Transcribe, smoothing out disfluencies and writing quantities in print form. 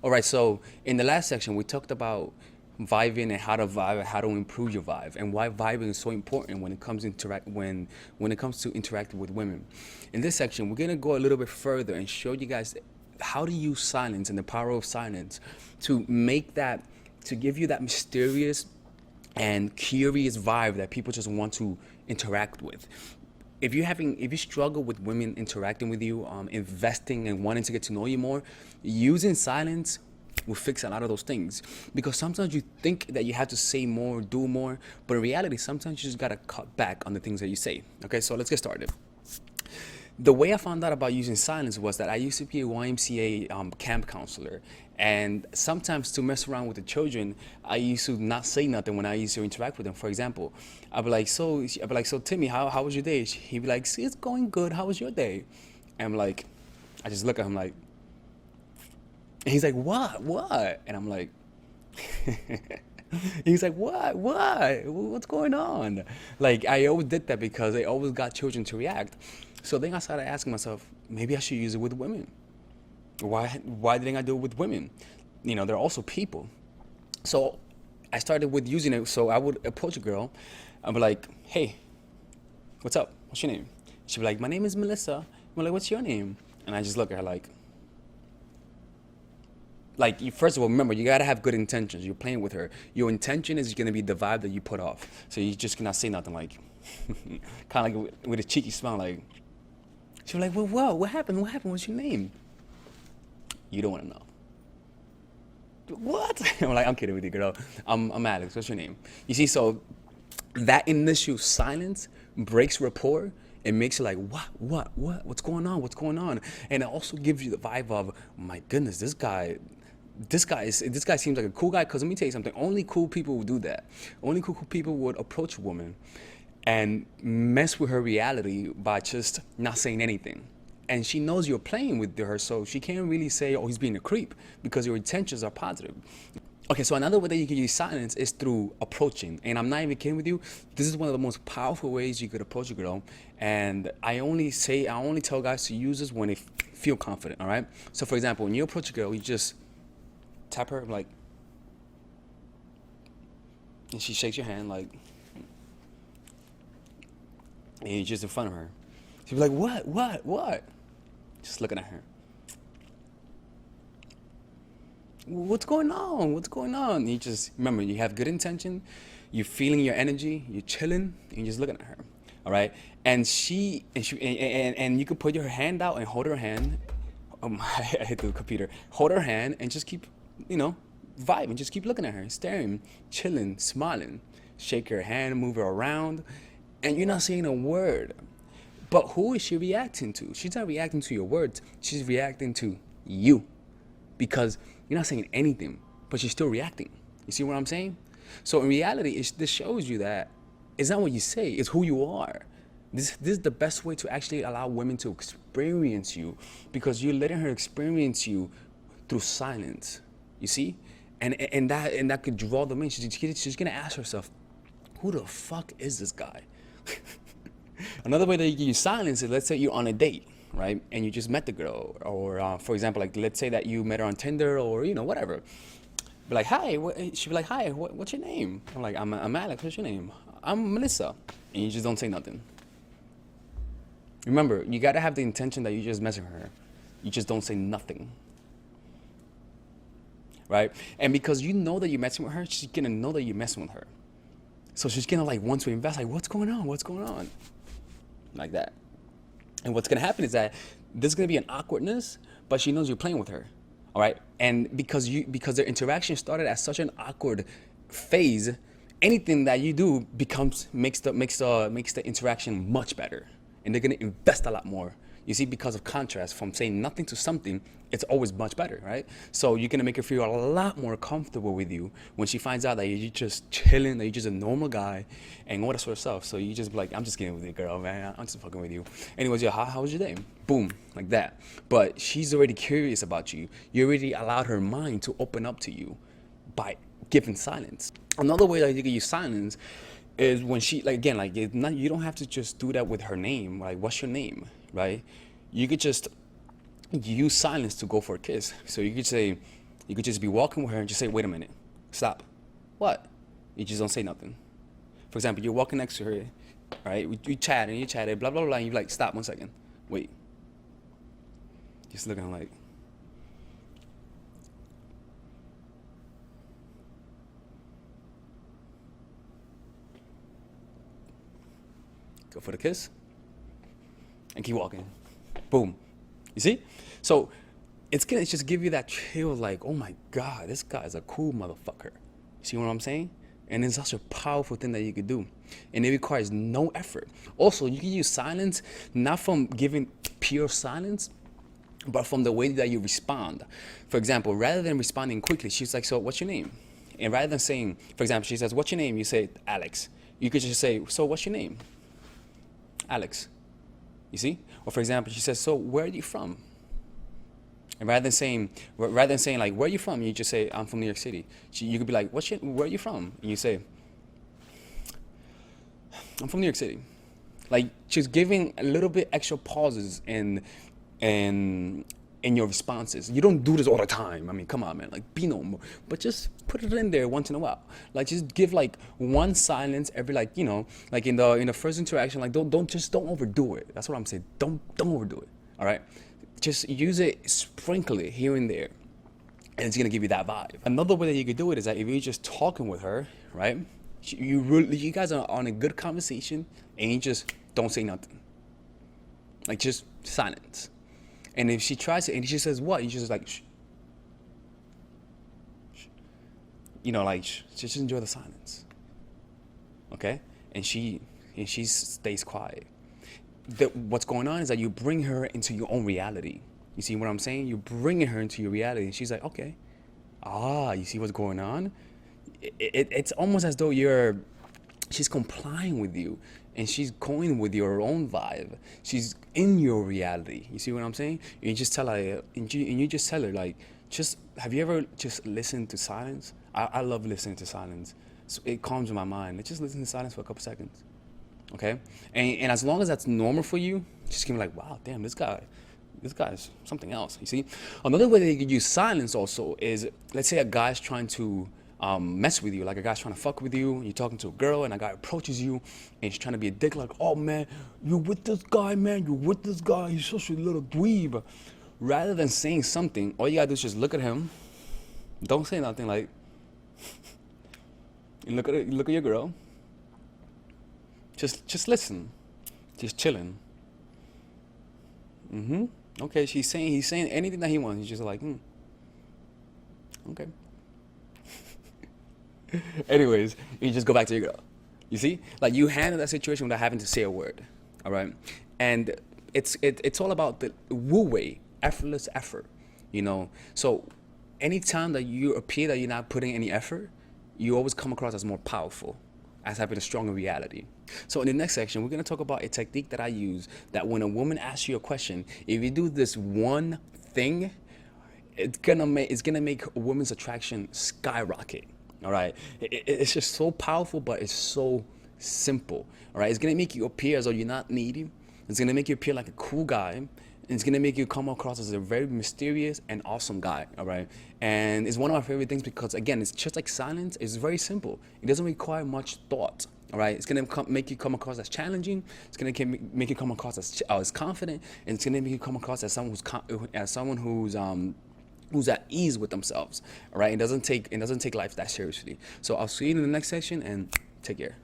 All right, so in the last section, we talked about vibing and how to vibe, and how to improve your vibe, and why vibing is so important when it comes when it comes to interacting with women. In this section, we're gonna go a little bit further and show you guys how to use silence and the power of silence to make that to give you that mysterious and curious vibe that people just want to interact with. If you struggle with women interacting with you, investing and wanting to get to know you more, using silence will fix a lot of those things. Because sometimes you think that you have to say more, do more, but in reality, sometimes you just gotta cut back on the things that you say. Okay, so let's get started. The way I found out about using silence was that I used to be a YMCA camp counselor, and sometimes to mess around with the children, I used to not say nothing when I used to interact with them. For example, I'd be like, so Timmy, how was your day? He'd be like, see, it's going good. How was your day? And I'm like, I just look at him like, and he's like, what? And I'm like, he's like, what's going on? Like, I always did that because I always got children to react. So then I started asking myself, maybe I should use it with women. Why didn't I do it with women? They're also people. So I started with using it. So I would approach a girl. I'd be like, hey, what's up? What's your name? She'd be like, my name is Melissa. I'm like, what's your name? And I just look at her like you, first of all, remember, you gotta have good intentions. You're playing with her. Your intention is gonna be the vibe that you put off. So you just cannot say nothing like, kind of like with a cheeky smile, like. She'd be like, well, whoa, what happened? What happened? What's your name? You don't want to know. What? I'm kidding with you, girl. I'm Alex. What's your name? You see, so that initial silence breaks rapport. It makes you like, what's going on? What's going on? And it also gives you the vibe of, my goodness, this guy seems like a cool guy. Because let me tell you something. Only cool people would do that. Only cool people would approach a woman and mess with her reality by just not saying anything. And she knows you're playing with her, so she can't really say, oh, he's being a creep, because your intentions are positive. Okay, so another way that you can use silence is through approaching. And I'm not even kidding with you. This is one of the most powerful ways you could approach a girl. And I only tell guys to use this when they feel confident, all right? So for example, when you approach a girl, you just tap her like, and she shakes your hand like, and you're just in front of her. She'll be like, what? Just looking at her. What's going on? And you just, remember, you have good intention, you're feeling your energy, you're chilling, and you're just looking at her. All right? And you could put your hand out and hold her hand. I hit the computer. Hold her hand and just keep, vibing. Just keep looking at her, staring, chilling, smiling. Shake her hand, move her around, and you're not saying a word. But who is she reacting to? She's not reacting to your words. She's reacting to you. Because you're not saying anything, but she's still reacting. You see what I'm saying? So in reality, this shows you that it's not what you say, it's who you are. This is the best way to actually allow women to experience you, because you're letting her experience you through silence. You see? And that could draw them in. She's gonna ask herself, who the fuck is this guy? Another way that you can use silence is, let's say you're on a date, right? And you just met the girl, or for example, like let's say that you met her on Tinder, or whatever. Be like, hi. She'd be like, hi. What's your name? I'm like, I'm Alex. What's your name? I'm Melissa. And you just don't say nothing. Remember, you gotta have the intention that you're just messing with her. You just don't say nothing, right? And because you know that you're messing with her, she's gonna know that you're messing with her. So she's gonna like want to invest. Like, what's going on? Like that. And what's gonna happen is that there's gonna be an awkwardness, but she knows you're playing with her, all right? And because their interaction started at such an awkward phase, anything that you do makes the interaction much better, and they're gonna invest a lot more. You see, because of contrast, from saying nothing to something, it's always much better, right? So you're gonna make her feel a lot more comfortable with you when she finds out that you're just chilling, that you're just a normal guy, and all that sort of stuff. So you just be like, I'm just kidding with you, girl, man. I'm just fucking with you. Anyways, yeah, how was your day? Boom, like that. But she's already curious about you. You already allowed her mind to open up to you by giving silence. Another way that you can use silence is when she, like, again, like, it's not, you don't have to just do that with her name. Like, what's your name, right? You could just use silence to go for a kiss. So you could say, You could just be walking with her and just say, wait a minute, stop. What? You just don't say nothing. For example, you're walking next to her, right? You chat and you chat, blah, blah, blah, and you're like, stop 1 second. Wait. Just looking like, go for the kiss and keep walking. Boom. You see? So it's gonna just give you that chill, like, oh my God, this guy is a cool motherfucker. See what I'm saying? And it's such a powerful thing that you could do. And it requires no effort. Also, you can use silence, not from giving pure silence, but from the way that you respond. For example, rather than responding quickly, she's like, so what's your name? And rather than saying, for example, she says, what's your name? You say, Alex. You could just say, so what's your name? Alex. You see? Or for example, she says, so where are you from? And rather than saying like, where are you from? You just say, I'm from New York City. You could be like, where are you from? And you say, I'm from New York City. Like, just giving a little bit extra pauses in your responses. You don't do this all the time. I mean, come on, man. Like, be normal. But just put it in there once in a while. Like, just give like one silence every, like, you know, like in the first interaction. Like, don't overdo it. That's what I'm saying. Don't overdo it. All right. Just use it, sprinkle it here and there, and it's gonna give you that vibe. Another way that you could do it is that if you're just talking with her, right? You guys are on a good conversation, and you just don't say nothing. Like, just silence. And if she tries it and she says what, you just like, shh. You know, like, just enjoy the silence. Okay? And she stays quiet. What's going on is that you bring her into your own reality. You see what I'm saying? You're bringing her into your reality. And she's like, okay. You see what's going on? It's almost as though she's complying with you, and she's going with your own vibe. She's in your reality. You see what I'm saying? And you just tell her, like, have you ever just listened to silence? I love listening to silence. So it calms my mind. Let's just listen to silence for a couple seconds. Okay? And as long as that's normal for you, just give me like, wow, damn, this guy is something else. You see? Another way that you could use silence also is, let's say a guy's trying to mess with you, like a guy's trying to fuck with you, you're talking to a girl, and a guy approaches you, and he's trying to be a dick, like, oh man, you with this guy, he's such a little dweeb. Rather than saying something, all you gotta do is just look at him, don't say nothing, like, you look at your girl, just listen, just chilling. Okay, he's saying anything that he wants. He's just like, okay. Anyways, you just go back to your girl. You see, like, you handle that situation without having to say a word. All right, and it's all about the Wu Wei, effortless effort. You know, so anytime that you appear that you're not putting any effort, you always come across as more powerful, as having a stronger reality. So in the next section, we're going to talk about a technique that I use, that when a woman asks you a question, if you do this one thing, it's gonna make a woman's attraction skyrocket. All right, it's just so powerful, but it's so simple. All right, it's gonna make you appear as though you're not needy. It's gonna make you appear like a cool guy. And it's gonna make you come across as a very mysterious and awesome guy. All right, and it's one of my favorite things because, again, it's just like silence. It's very simple. It doesn't require much thought. All right, it's gonna make you come across as challenging. It's gonna make you come across as confident, and it's gonna make you come across as someone who's at ease with themselves. All right, it doesn't take life that seriously. So I'll see you in the next section, and take care.